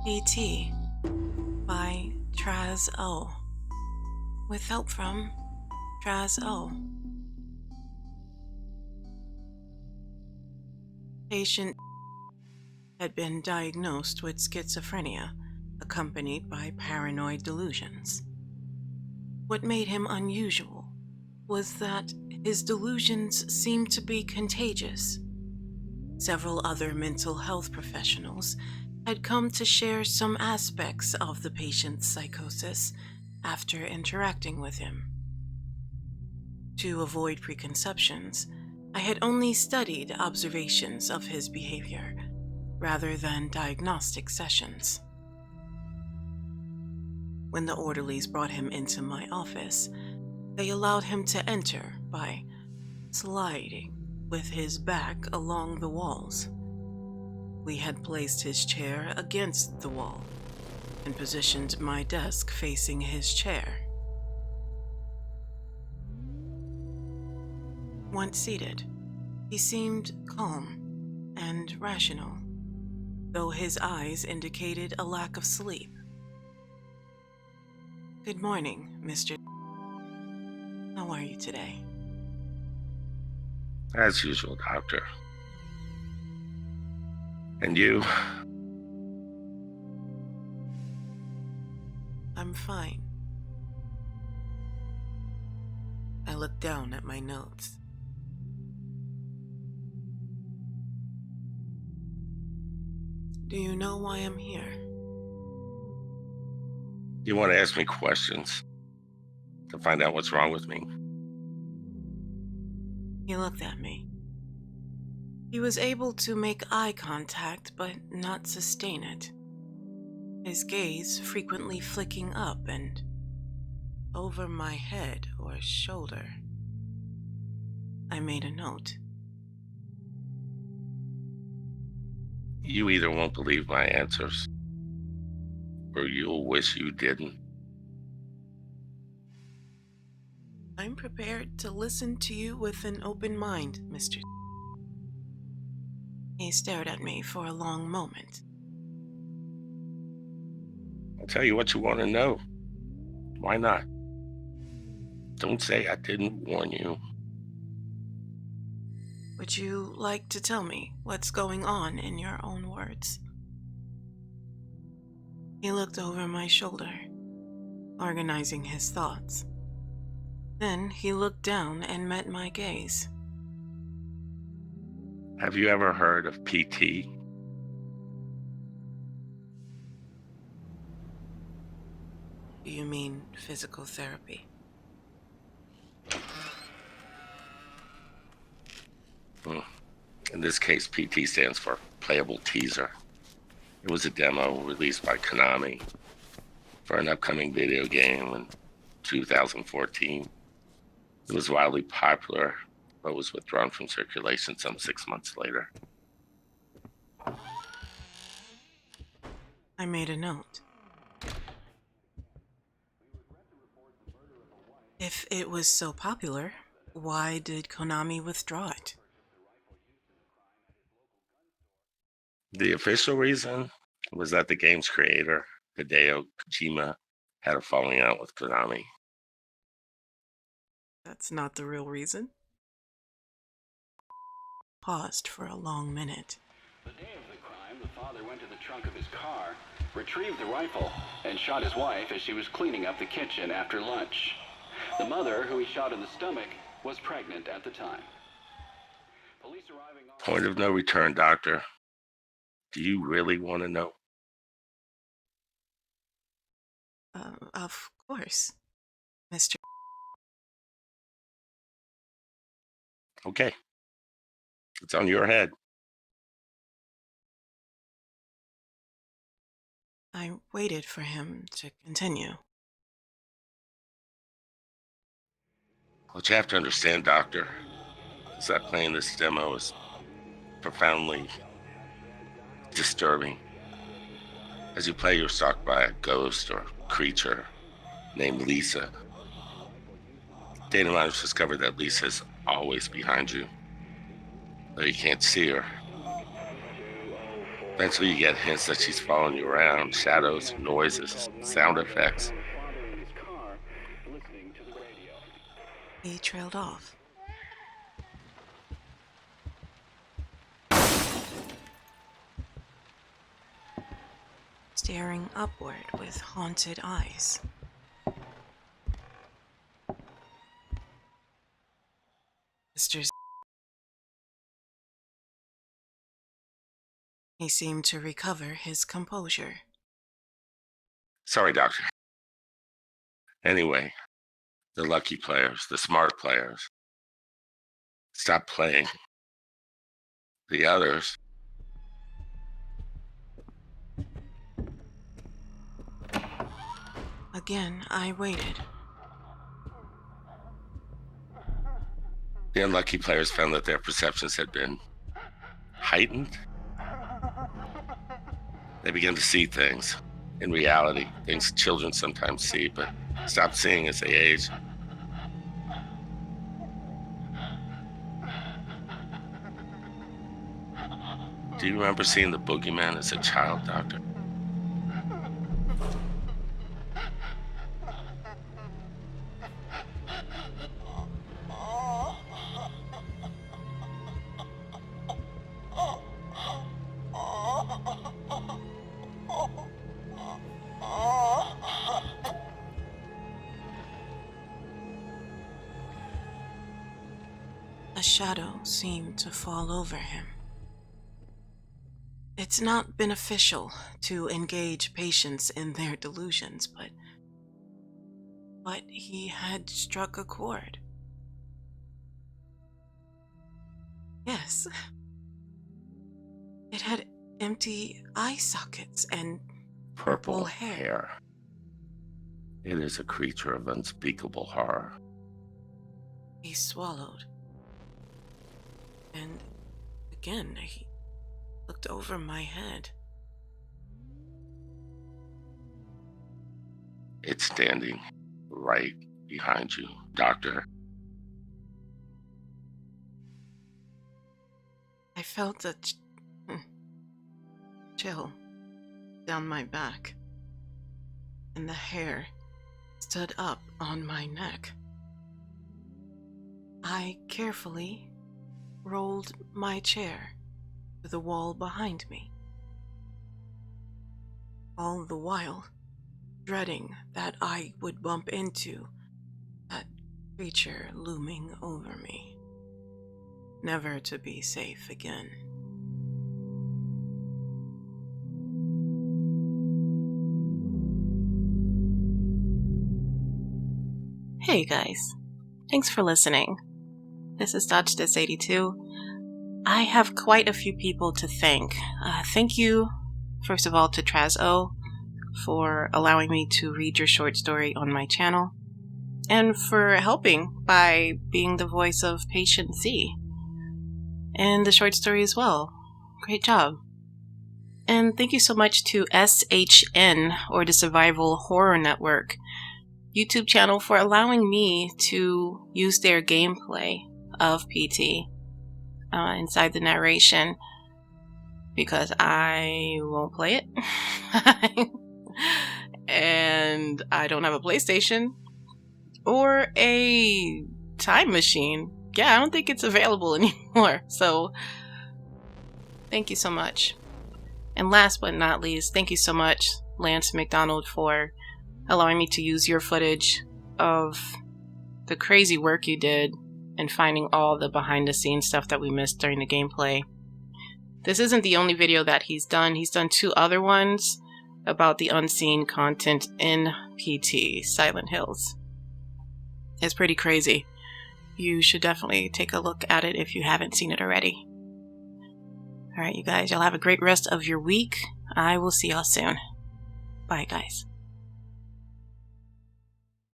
E.T. by Traz O. With help from Traz O. Patient had been diagnosed with schizophrenia, accompanied by paranoid delusions. What made him unusual was that his delusions seemed to be contagious. Several other mental health professionals had come to share some aspects of the patient's psychosis after interacting with him. To avoid preconceptions, I had only studied observations of his behavior rather than diagnostic sessions. When the orderlies brought him into my office, they allowed him to enter by sliding with his back along the walls. We had placed his chair against the wall and positioned my desk facing his chair. Once seated, he seemed calm and rational, though his eyes indicated a lack of sleep. "Good morning, Mr. How are you today?" As usual, Doctor. And you? "I'm fine." I looked down at my notes. "Do you know why I'm here?" You want to ask me questions to find out what's wrong with me? He looked at me. He was able to make eye contact, but not sustain it. His gaze frequently flicking up and over my head or shoulder. I made a note. You either won't believe my answers, or you'll wish you didn't. "I'm prepared to listen to you with an open mind, Mr. He stared at me for a long moment. I'll tell you what you want to know. Why not? Don't say I didn't warn you. "Would you like to tell me what's going on in your own words?" He looked over my shoulder, organizing his thoughts. Then he looked down and met my gaze. Have you ever heard of PT? "Do you mean physical therapy?" In this case, PT stands for Playable Teaser. It was a demo released by Konami for an upcoming video game in 2014. It was wildly popular, but was withdrawn from circulation some 6 months later. I made a note. If it was so popular, why did Konami withdraw it? The official reason was that the game's creator, Hideo Kojima, had a falling out with Konami. That's not the real reason. Paused for a long minute. The day of the crime, the father went to the trunk of his car, retrieved the rifle, and shot his wife as she was cleaning up the kitchen after lunch. The mother, who he shot in the stomach, was pregnant at the time. Police arriving on... Point of no return, Doctor. Do you really want to know? Of course, Mr. Okay. It's on your head. I waited for him to continue. What you have to understand, Doctor, is that playing this demo is profoundly disturbing. As you play, you're stalked by a ghost or creature named Lisa. Data miners discovered that Lisa's always behind you, though you can't see her. Eventually you get hints that she's following you around, shadows, noises, sound effects. He trailed off. Staring upward with haunted eyes. Mr. He seemed to recover his composure. Sorry, Doctor. Anyway, the lucky players, the smart players, stop playing. The others, Again, I waited. the unlucky players found that their perceptions had been heightened. They began to see things in reality, things children sometimes see, but stop seeing as they age. Do you remember seeing the boogeyman as a child, Doctor? A shadow seemed to fall over him. It's not beneficial to engage patients in their delusions, but he had struck a chord. Yes. It had empty eye sockets and purple hair. It is a creature of unspeakable horror. He swallowed. And again, he looked over my head. It's standing right behind you, Doctor. I felt a chill down my back, and the hair stood up on my neck. I carefully rolled my chair to the wall behind me, all the while dreading that I would bump into that creature looming over me, never to be safe again. Hey guys, thanks for listening. This is Dodge This 82. I have quite a few people to thank. Thank you, first of all, to Trazo for allowing me to read your short story on my channel, and for helping by being the voice of Patient C in the short story as well. Great job. And thank you so much to SHN, or the Survival Horror Network YouTube channel, for allowing me to use their gameplay of PT inside the narration, because I won't play it. And I don't have a PlayStation or a time machine. Yeah, I don't think it's available anymore. So thank you so much. And last but not least, thank you so much, Lance McDonald, for allowing me to use your footage of the crazy work you did and finding all the behind the scenes stuff that we missed during the gameplay. This isn't the only video that he's done. He's done 2 other ones about the unseen content in PT, Silent Hills. It's pretty crazy. You should definitely take a look at it if you haven't seen it already. Alright, you guys, y'all have a great rest of your week. I will see y'all soon. Bye, guys.